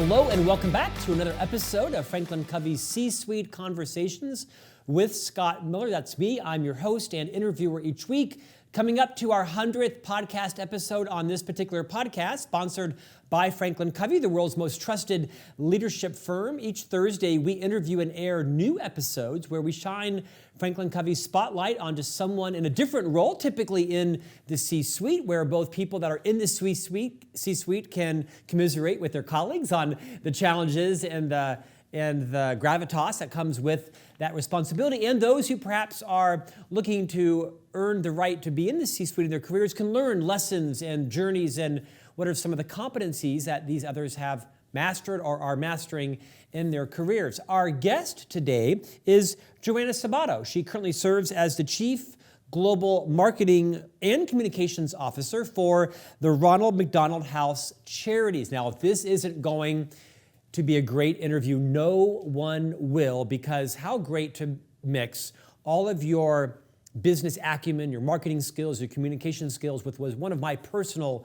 Hello and welcome back to another episode of Franklin Covey's C-Suite Conversations with Scott Miller. That's me. I'm your host and interviewer each week. Coming up to our 100th podcast episode on this particular podcast, sponsored by Franklin Covey, the world's most trusted leadership firm. Each Thursday, we interview and air new episodes where we shine Franklin Covey's spotlight onto someone in a different role, typically in the C-suite, where both people that are in the C-suite can commiserate with their colleagues on the challenges and the gravitas that comes with that responsibility. And those who perhaps are looking to earn the right to be in the C-suite in their careers can learn lessons and journeys and what are some of the competencies that these others have mastered or are mastering in their careers. Our guest today is Joanna Sabato. She currently serves as the Chief Global Marketing and Communications Officer for the Ronald McDonald House Charities. Now, if this isn't going to be a great interview, no one will, because how great to mix all of your business acumen, your marketing skills, your communication skills with was one of my personally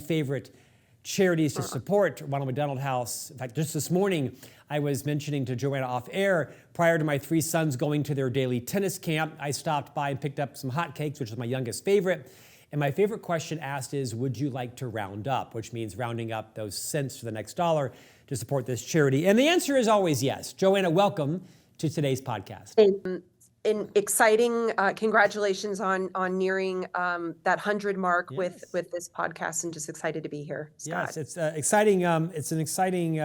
favorite charities to support, Ronald McDonald House. In fact, just this morning, I was mentioning to Joanna off air, prior to my three sons going to their daily tennis camp, I stopped by and picked up some hotcakes, which is my youngest favorite. And my favorite question asked is, would you like to round up? Which means rounding up those cents for the next dollar to support this charity. And the answer is always yes. Joanna, welcome to today's podcast. And exciting, congratulations on nearing that 100 mark. Yes. with this podcast, and just excited to be here, Scott. Yes, it's exciting. It's an exciting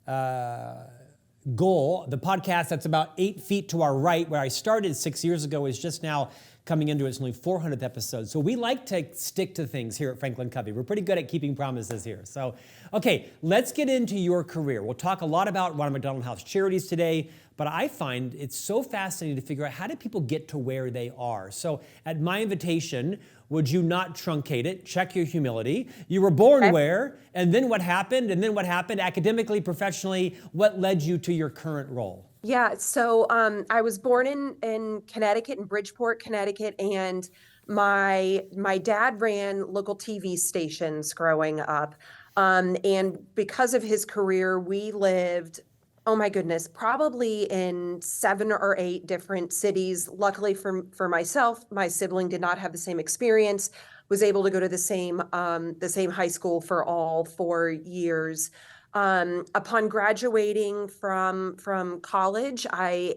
goal. The podcast that's about 8 feet to our right, where I started 6 years ago, is just now coming into its only 400th episode. So we like to stick to things here at Franklin Covey. We're pretty good at keeping promises here. So, okay, let's get into your career. We'll talk a lot about Ronald McDonald House Charities today, but I find it's so fascinating to figure out, how did people get to where they are? So at my invitation, would you not truncate it? Check your humility. You were born where? And then what happened? And then what happened academically, professionally? What led you to your current role? Yeah, so I was born in Connecticut, in Bridgeport, Connecticut, and my dad ran local TV stations growing up. And because of his career, we lived, oh my goodness, probably in 7 or 8 different cities. Luckily for myself, my sibling did not have the same experience, was able to go to the same high school for all 4 years. Upon graduating from college,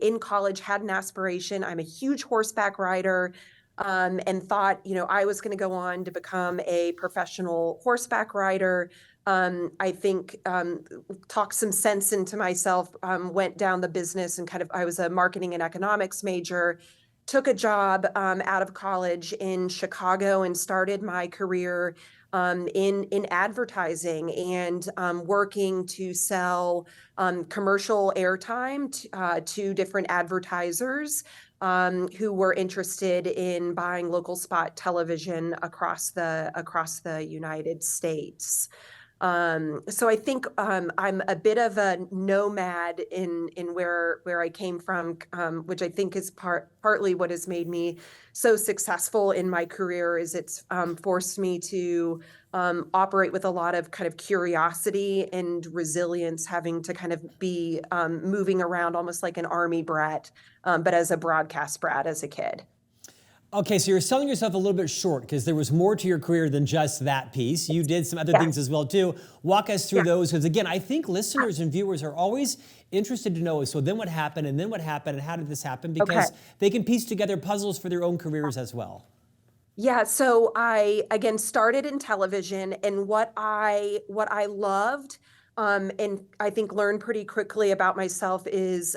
in college had an aspiration. I'm a huge horseback rider, and thought, I was going to go on to become a professional horseback rider. I think, talked some sense into myself, went down the business and I was a marketing and economics major, took a job out of college in Chicago and started my career in advertising and working to sell commercial airtime to different advertisers who were interested in buying local spot television across the United States. So I think I'm a bit of a nomad in where I came from, which I think is partly what has made me so successful in my career. Is it's forced me to operate with a lot of curiosity and resilience, having to be moving around almost like an army brat, but as a broadcast brat as a kid. Okay, so you're selling yourself a little bit short, because there was more to your career than just that piece. You did some other things as well too. Walk us through those, because again, I think listeners and viewers are always interested to know, so then what happened, and then what happened, and how did this happen? Because they can piece together puzzles for their own careers as well. Yeah, so I again started in television, and what I loved, and I think learned pretty quickly about myself, is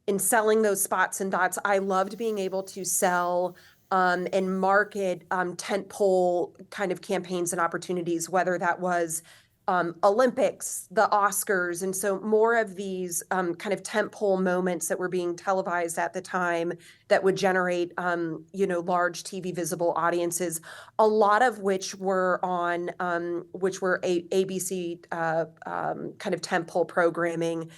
in selling those spots and dots. I loved being able to sell and market tentpole campaigns and opportunities, whether that was Olympics, the Oscars. And so more of these tentpole moments that were being televised at the time that would generate, large TV visible audiences, a lot of which were on, ABC tentpole programming.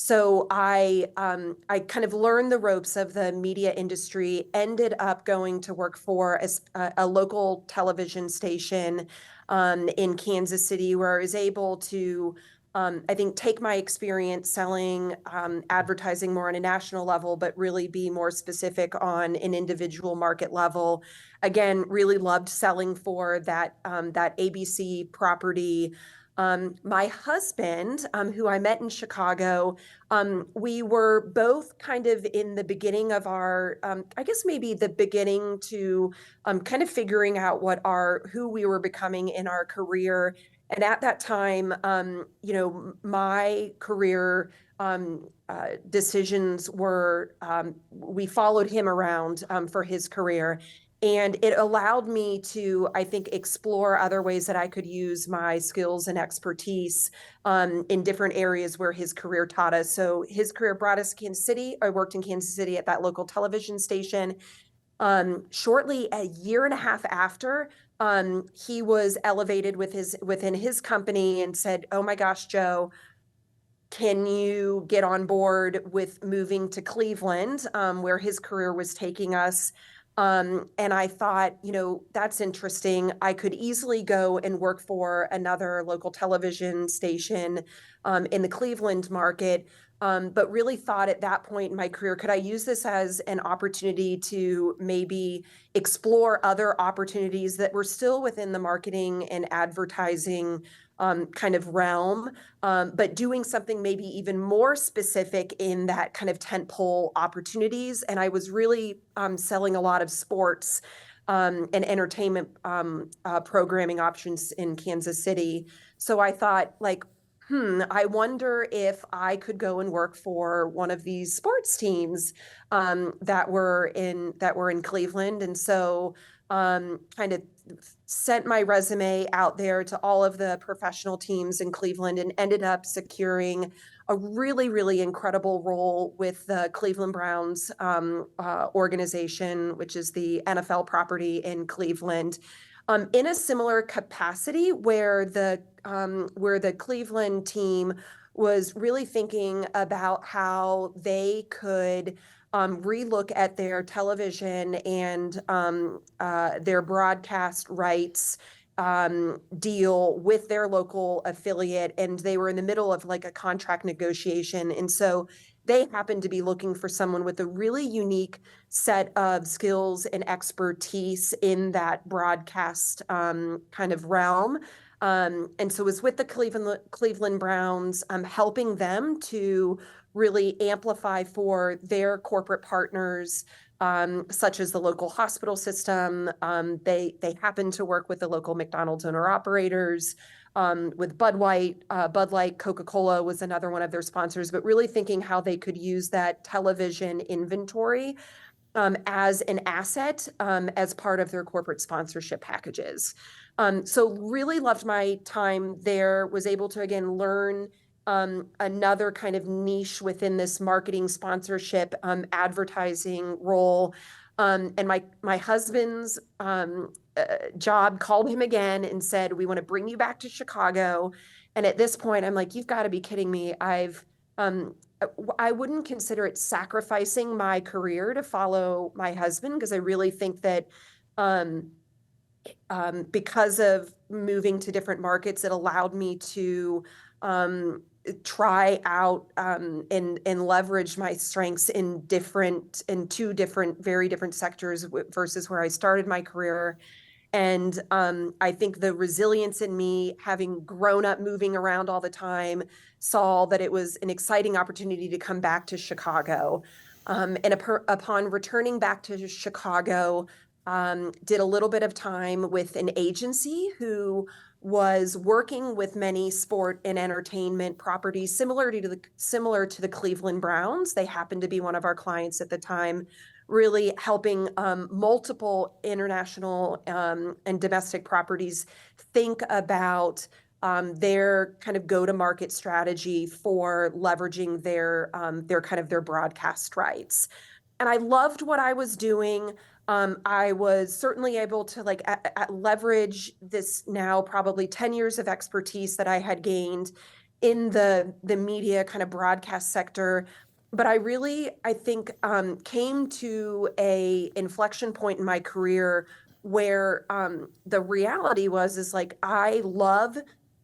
So I learned the ropes of the media industry, ended up going to work for a local television station in Kansas City, where I was able to I think, take my experience selling advertising more on a national level, but really be more specific on an individual market level. Again, really loved selling for that ABC property. My husband, who I met in Chicago, we were both kind of in the beginning of our, I guess maybe the beginning to kind of figuring out who we were becoming in our career. And at that time, my career decisions were, we followed him around for his career. And it allowed me to, I think, explore other ways that I could use my skills and expertise in different areas where his career taught us. So his career brought us to Kansas City. I worked in Kansas City at that local television station. Shortly, a year and a half after, he was elevated within his company and said, "Oh my gosh, Joe, can you get on board with moving to Cleveland, where his career was taking us?" And I thought, that's interesting. I could easily go and work for another local television station in the Cleveland market, but really thought at that point in my career, could I use this as an opportunity to maybe explore other opportunities that were still within the marketing and advertising kind of realm, but doing something maybe even more specific in that kind of tentpole opportunities. And I was really selling a lot of sports and entertainment programming options in Kansas City. So I thought, like, I wonder if I could go and work for one of these sports teams that were in Cleveland. And so kind of sent my resume out there to all of the professional teams in Cleveland and ended up securing a really, really incredible role with the Cleveland Browns organization, which is the NFL property in Cleveland, in a similar capacity where the Cleveland team was really thinking about how they could relook at their television and their broadcast rights deal with their local affiliate. And they were in the middle of like a contract negotiation. And so they happened to be looking for someone with a really unique set of skills and expertise in that broadcast kind of realm. And so it was with the Cleveland Browns, helping them to really amplify for their corporate partners, such as the local hospital system. They happen to work with the local McDonald's owner operators, with Bud Light, Coca-Cola was another one of their sponsors, but really thinking how they could use that television inventory as an asset as part of their corporate sponsorship packages. So really loved my time there, was able to, again, learn another kind of niche within this marketing sponsorship advertising role. And my husband's job called him again and said, "We want to bring you back to Chicago." And at this point, I'm like, "You've got to be kidding me. I wouldn't consider it sacrificing my career to follow my husband, because I really think that because of moving to different markets, it allowed me to try out and leverage my strengths in two different, very different sectors versus where I started my career. And I think the resilience in me, having grown up moving around all the time, saw that it was an exciting opportunity to come back to Chicago. And upon returning back to Chicago, did a little bit of time with an agency who was working with many sport and entertainment properties similar to the Cleveland Browns. They happened to be one of our clients at the time, really helping multiple international and domestic properties think about their kind of go-to-market strategy for leveraging their broadcast rights. And I loved what I was doing. I was certainly able to leverage this now probably 10 years of expertise that I had gained in the media kind of broadcast sector. But I think, came to a inflection point in my career where the reality is like, I love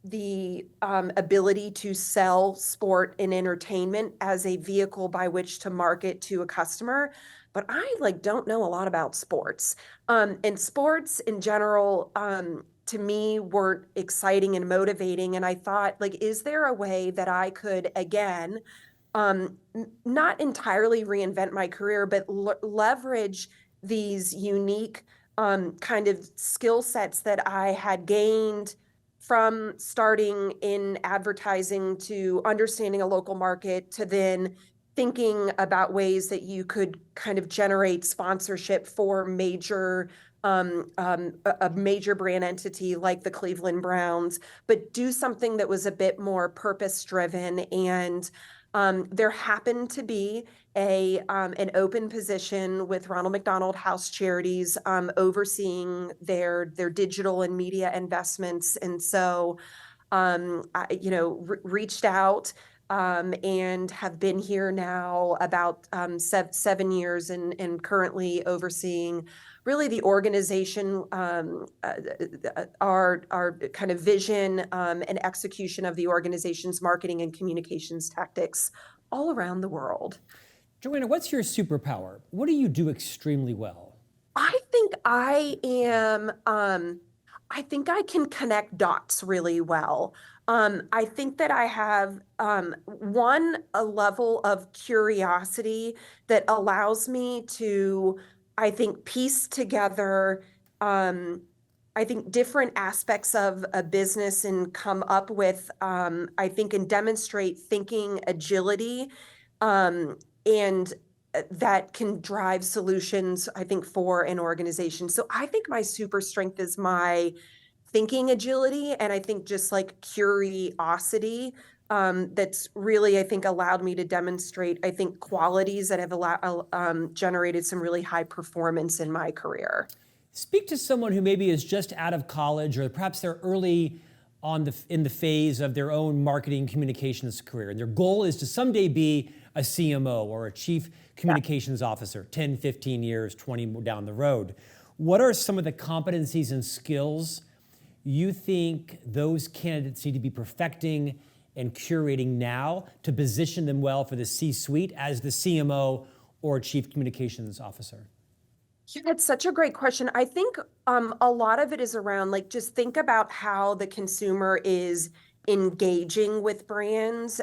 the ability to sell sport and entertainment as a vehicle by which to market to a customer, but I don't know a lot about sports. And sports in general, to me, weren't exciting and motivating. And I thought, is there a way that I could, again, not entirely reinvent my career, but leverage these unique kind of skill sets that I had gained from starting in advertising to understanding a local market to then thinking about ways that you could kind of generate sponsorship for a major brand entity like the Cleveland Browns, but do something that was a bit more purpose driven. And there happened to be an open position with Ronald McDonald House Charities, overseeing their digital and media investments. And so I, reached out and have been here now about 7 years, and currently overseeing really the organization, our kind of vision and execution of the organization's marketing and communications tactics all around the world. Joanna, what's your superpower? What do you do extremely well? I think I think I can connect dots really well. I think that I have a level of curiosity that allows me to, I think, piece together, I think, different aspects of a business and come up with, I think, and demonstrate thinking agility, and that can drive solutions, I think, for an organization. So I think my super strength is my thinking agility, and I think just curiosity, that's really, I think, allowed me to demonstrate, I think, qualities that have generated some really high performance in my career. Speak to someone who maybe is just out of college, or perhaps they're early in the phase of their own marketing communications career, and their goal is to someday be a CMO or a chief communications officer, 10, 15 years, 20 down the road. What are some of the competencies and skills you think those candidates need to be perfecting and curating now to position them well for the C-suite as the CMO or chief communications officer? Yeah, that's such a great question. I think a lot of it is around just think about how the consumer is engaging with brands,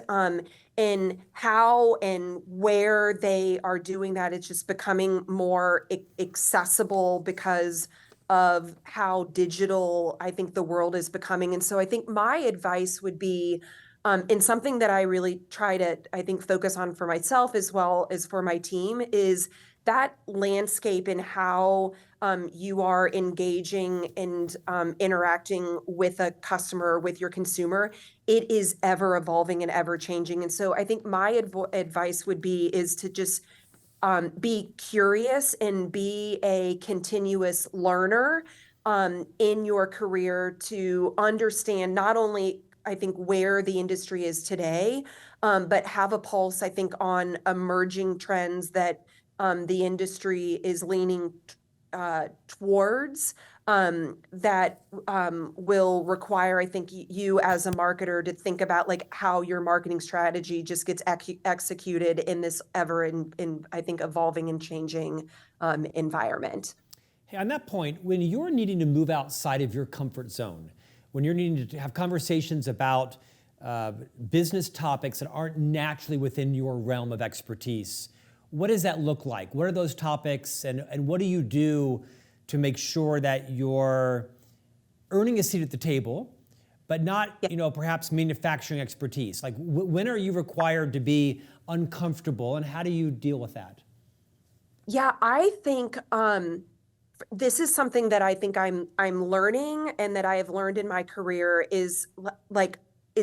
and how and where they are doing that. It's just becoming more accessible because of how digital I think the world is becoming. And so I think my advice would be, and something that I really try to, I think, focus on for myself as well as for my team, is that landscape and how you are engaging and interacting with a customer, with your consumer. It is ever evolving and ever changing. And so I think my advice would be is to just be curious and be a continuous learner in your career, to understand not only, I think, where the industry is today, but have a pulse, I think, on emerging trends that the industry is leaning towards, that will require, I think, you as a marketer to think about how your marketing strategy just gets executed in this I think, evolving and changing environment. Hey, on that point, when you're needing to move outside of your comfort zone, when you're needing to have conversations about business topics that aren't naturally within your realm of expertise, what does that look like? What are those topics, and what do you do to make sure that you're earning a seat at the table, but not, perhaps manufacturing expertise? When are you required to be uncomfortable, and how do you deal with that? Yeah, I think this is something that I think I'm learning, and that I have learned in my career, is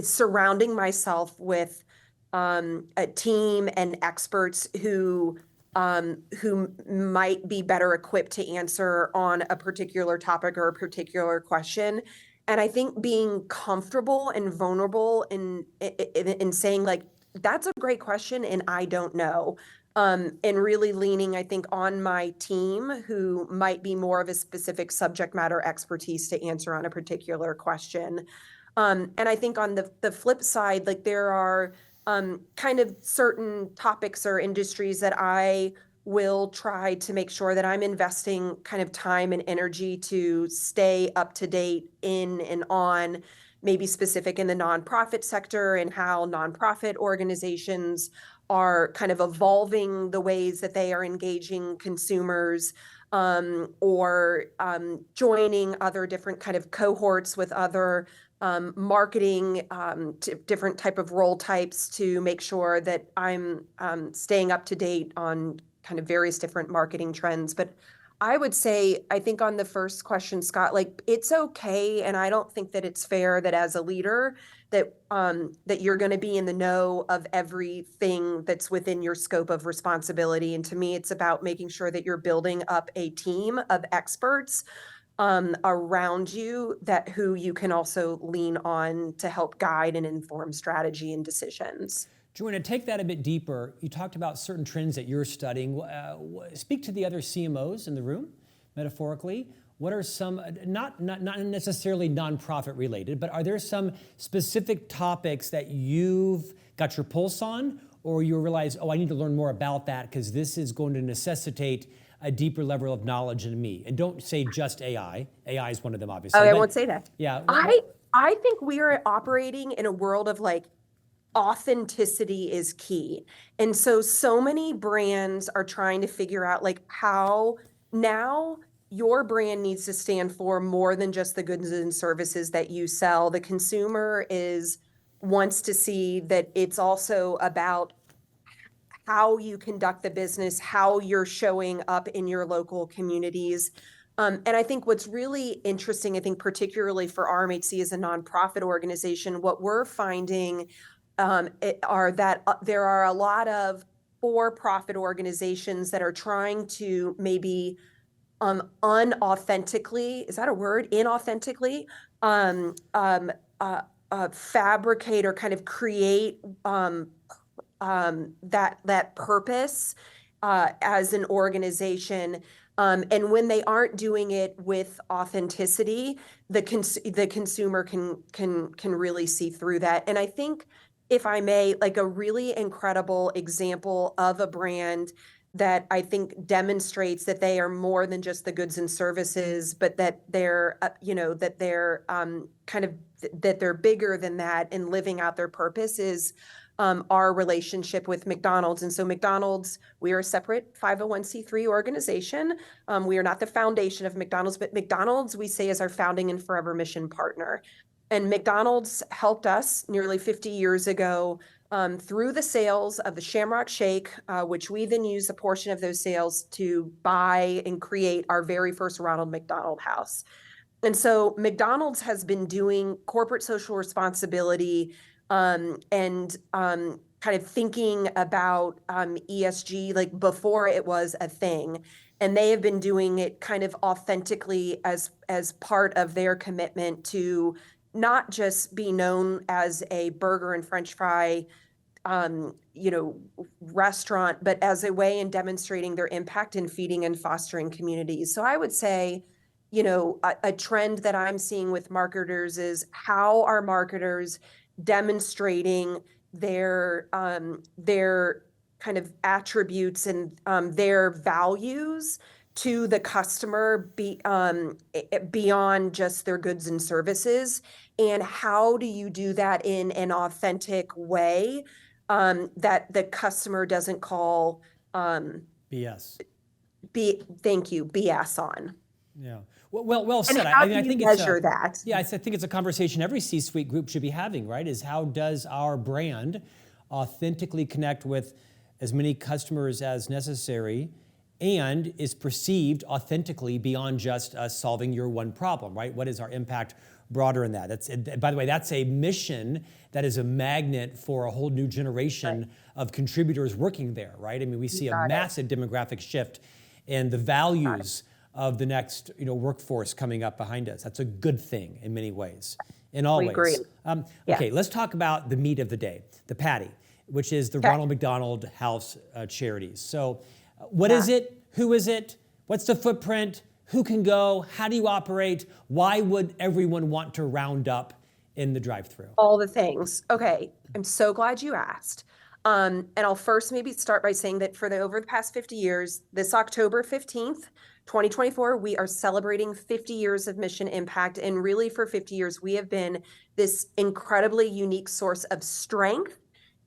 surrounding myself with a team and experts who might be better equipped to answer on a particular topic or a particular question. And I think being comfortable and vulnerable in saying that's a great question and I don't know. And really leaning, I think, on my team, who might be more of a specific subject matter expertise to answer on a particular question. And I think on the flip side, like there are kind of certain topics or industries that I will try to make sure that I'm investing kind of time and energy to stay up to date in and on, maybe specific in the nonprofit sector and how nonprofit organizations are kind of evolving the ways that they are engaging consumers, or joining other different kind of cohorts with other marketing, different type of role types to make sure that I'm staying up to date on kind of various different marketing trends. But I would say, I think on the first question, Scott, like it's okay, and I don't think that it's fair that as a leader that you're going to be in the know of everything that's within your scope of responsibility. And to me, it's about making sure that you're building up a team of experts around you that who you can also lean on to help guide and inform strategy and decisions. Joanna, take that a bit deeper. You talked about certain trends that you're studying. Speak to the other CMOs in the room, metaphorically. What are some, not necessarily nonprofit related, but are there some specific topics that you've got your pulse on, or you realize, oh, I need to learn more about that because this is going to necessitate a deeper level of knowledge in me? And don't say just AI. AI is one of them, obviously. Oh, I won't say that. Yeah. I think we are operating in a world of like authenticity is key. And so many brands are trying to figure out like how now your brand needs to stand for more than just the goods and services that you sell. The consumer wants to see that it's also about how you conduct the business, how you're showing up in your local communities. And I think what's really interesting, I think particularly for RMHC as a nonprofit organization, what we're finding are that there are a lot of for-profit organizations that are trying to maybe unauthentically, is that a word? Inauthentically, fabricate or kind of create that purpose as an organization. And when they aren't doing it with authenticity, the consumer can really see through that. And I think, if I may, like a really incredible example of a brand that I think demonstrates that they are more than just the goods and services, but that they're, that they're that they're bigger than that and living out their purpose is our relationship with McDonald's. And so McDonald's, we are a separate 501c3 organization. We are not the foundation of McDonald's, but McDonald's, we say, is our founding and forever mission partner. And McDonald's helped us nearly 50 years ago through the sales of the Shamrock Shake, which we then used a portion of those sales to buy and create our very first Ronald McDonald House. And so McDonald's has been doing corporate social responsibility and kind of thinking about ESG like before it was a thing. And they have been doing it kind of authentically as part of their commitment to not just be known as a burger and French fry, restaurant, but as a way in demonstrating their impact in feeding and fostering communities. So I would say, a trend that I'm seeing with marketers is how are marketers demonstrating their kind of attributes and their values to the customer beyond just their goods and services, and how do you do that in an authentic way that the customer doesn't call BS. Thank you, BS on. Yeah. Well said. And how do you measure that? Yeah, I think it's a conversation every C-suite group should be having, right? Is how does our brand authentically connect with as many customers as necessary and is perceived authentically beyond just us solving your one problem, right? What is our impact broader in that? By the way, that's a mission that is a magnet for a whole new generation of contributors working there, right? I mean, we see a massive demographic shift in the values of the next workforce coming up behind us. That's a good thing in many ways, in all ways. Agree. Okay, let's talk about the meat of the day, the patty, which is the Ronald McDonald House Charities. So what is it? Who is it? What's the footprint? Who can go? How do you operate? Why would everyone want to round up in the drive-through? All the things. Okay, I'm so glad you asked. And I'll first maybe start by saying that over the past 50 years, this October 15th, 2024, we are celebrating 50 years of mission impact. And really for 50 years, we have been this incredibly unique source of strength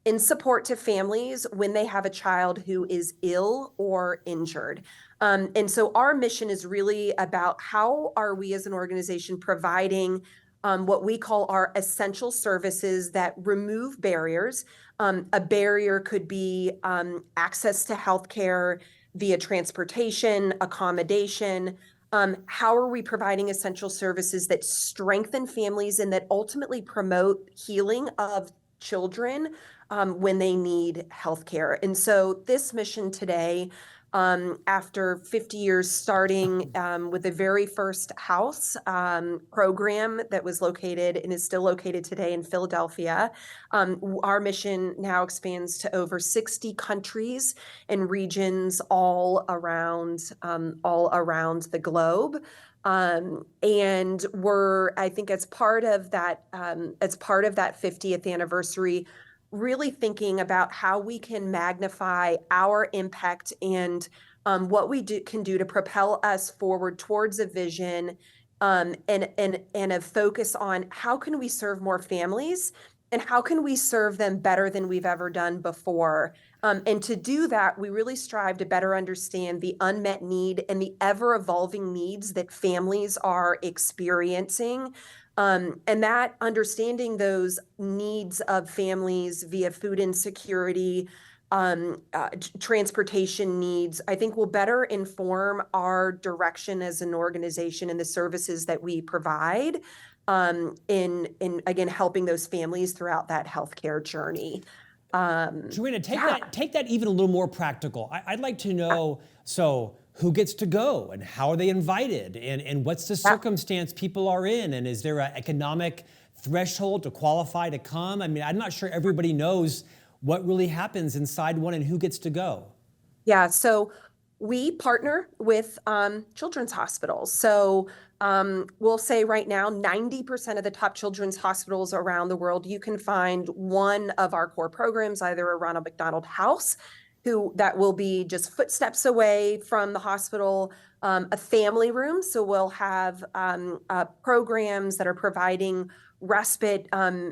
in support to families when they have a child who is ill or injured. And so our mission is really about how are we as an organization providing what we call our essential services that remove barriers. A barrier could be access to healthcare via transportation, accommodation. How are we providing essential services that strengthen families and that ultimately promote healing of children when they need healthcare? And so this mission today, after 50 years starting with the very first house program that was located and is still located today in Philadelphia. Our mission now expands to over 60 countries and regions all around the globe. And I think as part of that 50th anniversary, really thinking about how we can magnify our impact and what we can do to propel us forward towards a vision and a focus on how can we serve more families and how can we serve them better than we've ever done before. And to do that, we really strive to better understand the unmet need and the ever-evolving needs that families are experiencing. And that understanding those needs of families via food insecurity, transportation needs, I think will better inform our direction as an organization and the services that we provide in again, helping those families throughout that healthcare journey. Joanna, take that even a little more practical. I'd like to know, so who gets to go and how are they invited and what's the circumstance people are in, and is there an economic threshold to qualify to come? I mean, I'm not sure everybody knows what really happens inside one and who gets to go. Yeah, so we partner with children's hospitals. So we'll say right now, 90% of the top children's hospitals around the world, you can find one of our core programs, either a Ronald McDonald House, that will be just footsteps away from the hospital, a family room. So we'll have programs that are providing respite,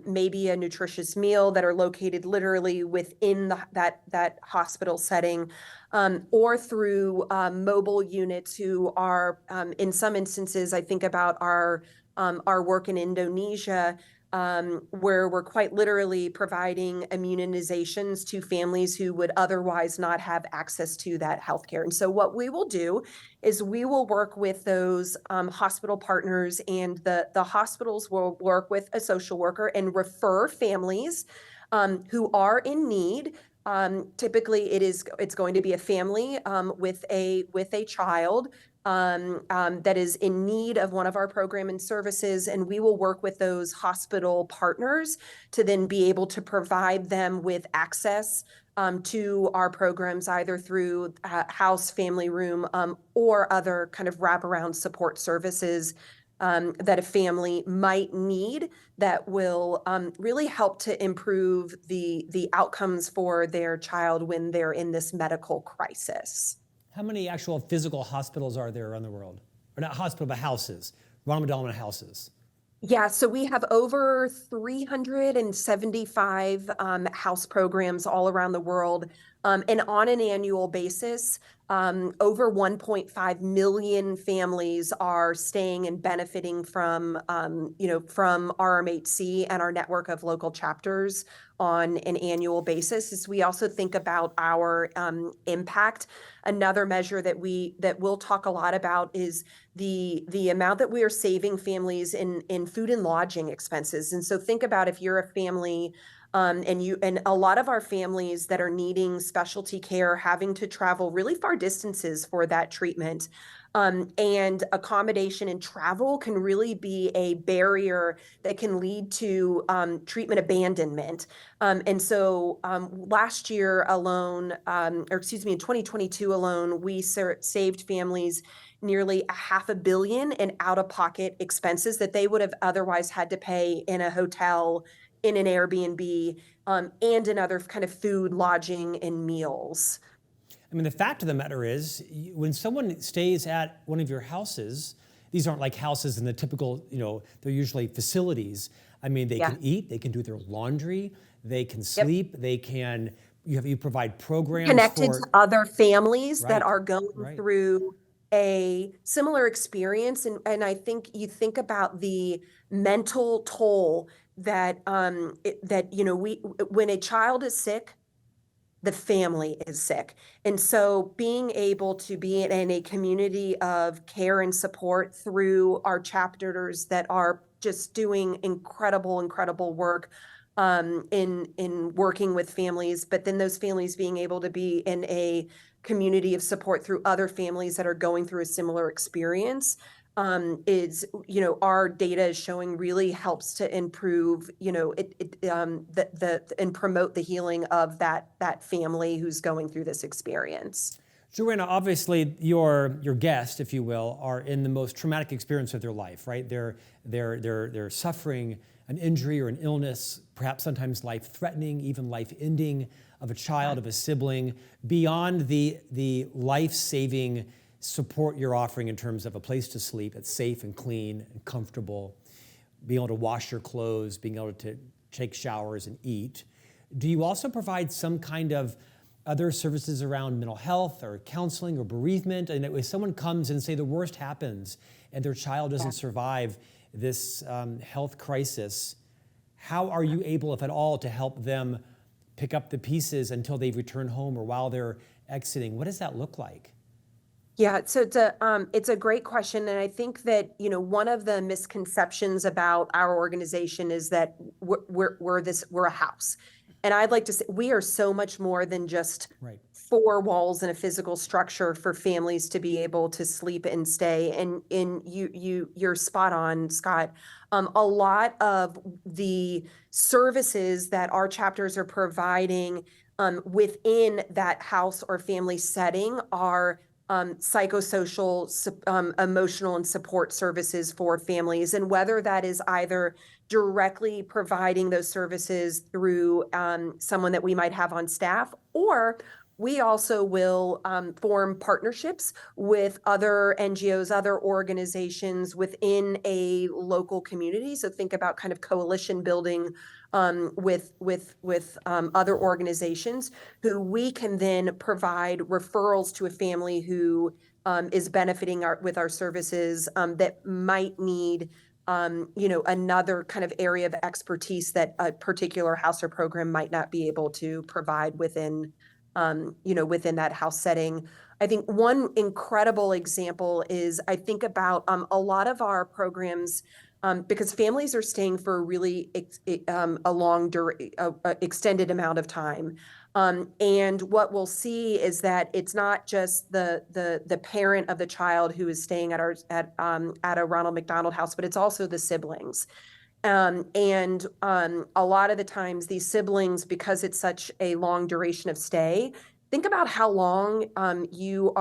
maybe a nutritious meal that are located literally within that hospital setting, or through mobile units who are, in some instances, I think about our work in Indonesia, where we're quite literally providing immunizations to families who would otherwise not have access to that healthcare. And so what we will do is we will work with those hospital partners, and the hospitals will work with a social worker and refer families who are in need. Typically, it's going to be a family with a child that is in need of one of our program and services, and we will work with those hospital partners to then be able to provide them with access to our programs, either through house, family room, or other kind of wraparound support services that a family might need that will really help to improve the outcomes for their child when they're in this medical crisis. How many actual physical hospitals are there around the world? Or not hospital, but houses, Ronald McDonald houses. Yeah, so we have over 375 house programs all around the world. And on an annual basis, over 1.5 million families are staying and benefiting from RMHC and our network of local chapters on an annual basis. As we also think about our impact, another measure that we'll talk a lot about is the amount that we are saving families in food and lodging expenses. And so think about if you're a family and a lot of our families that are needing specialty care, having to travel really far distances for that treatment. And accommodation and travel can really be a barrier that can lead to treatment abandonment. And so last year alone, in 2022 alone, we saved families nearly $500 million in out-of-pocket expenses that they would have otherwise had to pay in a hotel, in an Airbnb, and in other kind of food, lodging, and meals. I mean, the fact of the matter is, when someone stays at one of your houses, these aren't like houses in the typical, they're usually facilities. I mean, they can eat, they can do their laundry, they can sleep, they can, you provide programs connected to other families that are going right. through a similar experience. And I think you think about the mental toll that, when a child is sick, the family is sick. And so being able to be in a community of care and support through our chapters that are just doing incredible work in working with families, but then those families being able to be in a community of support through other families that are going through a similar experience, is, our data is showing really helps to improve, and promote the healing of that family who's going through this experience. Joanna, obviously your guests, if you will, are in the most traumatic experience of their life, right? They're suffering an injury or an illness, perhaps sometimes life-threatening, even life-ending, of a child, of a sibling, beyond the life-saving support you're offering in terms of a place to sleep that's safe and clean and comfortable, being able to wash your clothes, being able to take showers and eat. Do you also provide some kind of other services around mental health or counseling or bereavement? And if someone comes and say the worst happens and their child doesn't survive this health crisis, how are you able, if at all, to help them pick up the pieces until they return home or while they're exiting? What does that look like? Yeah, so it's a great question, and I think that one of the misconceptions about our organization is that we're a house, and I'd like to say we are so much more than just four walls and a physical structure for families to be able to sleep and stay. And you're spot on, Scott. A lot of the services that our chapters are providing within that house or family setting are psychosocial, emotional, and support services for families. And whether that is either directly providing those services through someone that we might have on staff, or we also will form partnerships with other NGOs, other organizations within a local community. So think about kind of coalition building with other organizations who we can then provide referrals to a family who is benefiting with our services that might need another kind of area of expertise that a particular house or program might not be able to provide within that house setting. I think one incredible example is I think about a lot of our programs, because families are staying for a really extended amount of time. And what we'll see is that it's not just the parent of the child who is staying at a Ronald McDonald House, but it's also the siblings. And a lot of the times these siblings, because it's such a long duration of stay, think about how long you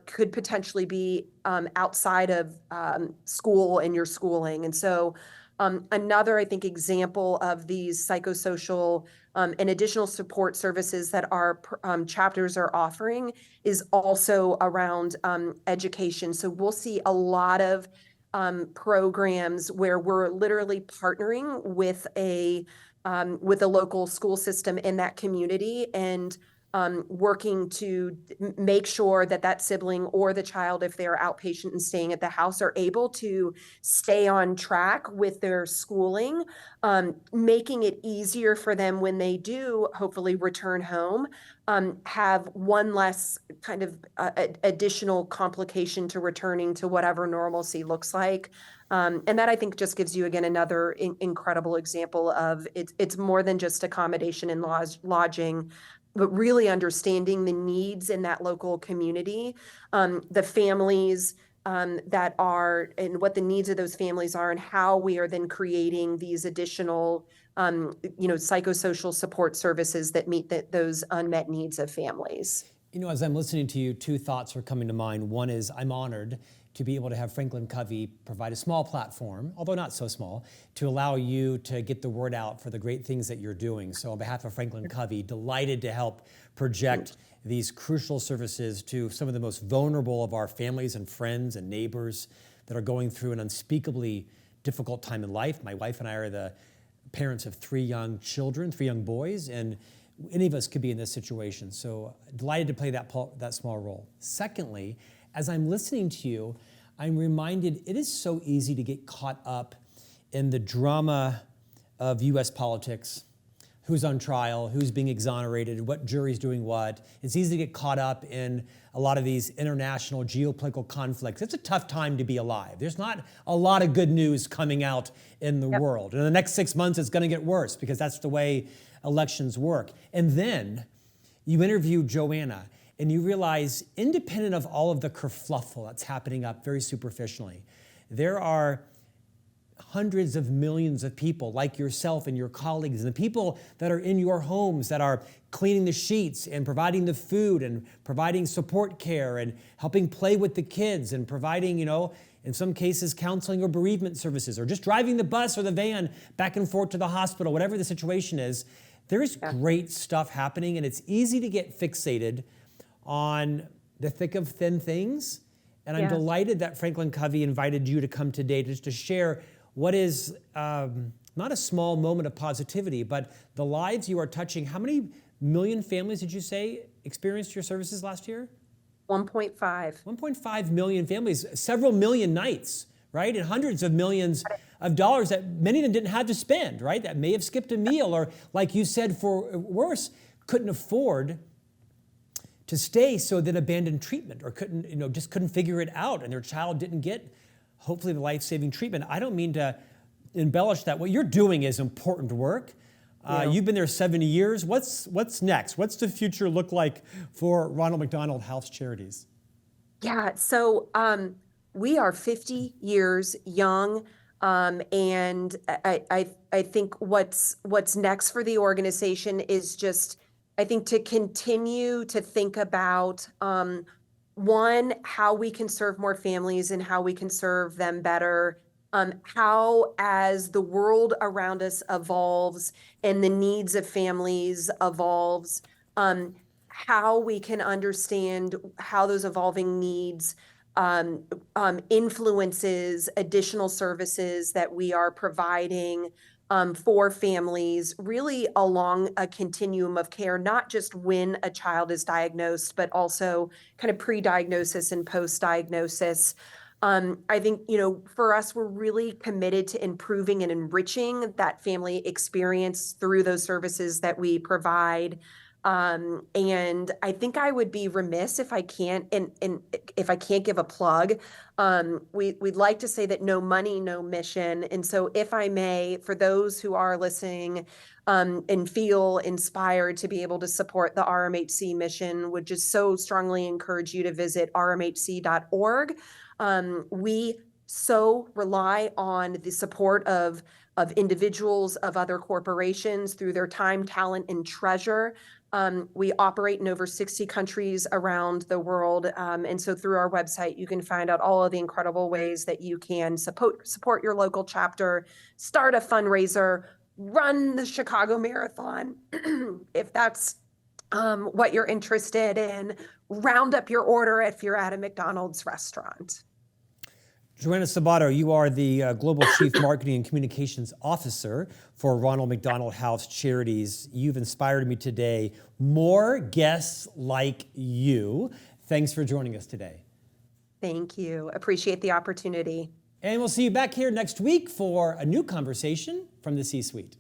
could potentially be outside of school and your schooling. And so another, I think, example of these psychosocial and additional support services that our chapters are offering is also around education. So we'll see a lot of programs where we're literally partnering with a local school system in that community and working to make sure that sibling or the child, if they're outpatient and staying at the house, are able to stay on track with their schooling, making it easier for them when they do hopefully return home, have one less kind of additional complication to returning to whatever normalcy looks like. And that, I think, just gives you, again, another incredible example of it's more than just accommodation and lodging, but really understanding the needs in that local community, the families that are, and what the needs of those families are, and how we are then creating these additional, psychosocial support services that meet those unmet needs of families. As I'm listening to you, two thoughts are coming to mind. One is I'm honored to be able to have Franklin Covey provide a small platform, although not so small, to allow you to get the word out for the great things that you're doing. So on behalf of Franklin Covey, delighted to help project these crucial services to some of the most vulnerable of our families and friends and neighbors that are going through an unspeakably difficult time in life. My wife and I are the parents of 3 young children, 3 young boys, and any of us could be in this situation. So delighted to play that small role. Secondly, as I'm listening to you, I'm reminded it is so easy to get caught up in the drama of U.S. politics, who's on trial, who's being exonerated, what jury's doing what. It's easy to get caught up in a lot of these international geopolitical conflicts. It's a tough time to be alive. There's not a lot of good news coming out in the world. And in the next 6 months, it's going to get worse because that's the way elections work. And then you interview Joanna, and you realize, independent of all of the kerfluffle that's happening up very superficially, there are hundreds of millions of people like yourself and your colleagues and the people that are in your homes that are cleaning the sheets and providing the food and providing support care and helping play with the kids and providing, in some cases, counseling or bereavement services or just driving the bus or the van back and forth to the hospital, whatever the situation is. There's great stuff happening, and it's easy to get fixated on the thick of thin things. And I'm delighted that Franklin Covey invited you to come today just to share what is not a small moment of positivity, but the lives you are touching. How many million families did you say experienced your services last year? 1.5. 1.5 million families, several million nights, right? And hundreds of millions of dollars that many of them didn't have to spend, right? That may have skipped a meal or, like you said, for worse, couldn't afford to stay, so that abandoned treatment or just couldn't figure it out, and their child didn't get, hopefully, the life-saving treatment. I don't mean to embellish that. What you're doing is important work. You've been there 70 years. What's next? What's the future look like for Ronald McDonald House Charities? Yeah, so we are 50 years young, and I think what's next for the organization is just, I think, to continue to think about, one, how we can serve more families and how we can serve them better, how as the world around us evolves and the needs of families evolves, how we can understand how those evolving needs influences additional services that we are providing for families, really along a continuum of care, not just when a child is diagnosed, but also kind of pre-diagnosis and post-diagnosis. I think, for us, we're really committed to improving and enriching that family experience through those services that we provide. And I think I would be remiss if I can't, and if I can't give a plug. We'd like to say that no money, no mission. And so if I may, for those who are listening, and feel inspired to be able to support the RMHC mission, would just so strongly encourage you to visit rmhc.org. We so rely on the support of individuals, of other corporations through their time, talent, and treasure. We operate in over 60 countries around the world. And so through our website, you can find out all of the incredible ways that you can support your local chapter, start a fundraiser, run the Chicago Marathon, if that's what you're interested in, round up your order if you're at a McDonald's restaurant. Joanna Sabato, you are the Global Chief Marketing and Communications Officer for Ronald McDonald House Charities. You've inspired me today. More guests like you. Thanks for joining us today. Thank you. Appreciate the opportunity. And we'll see you back here next week for a new conversation from the C-Suite.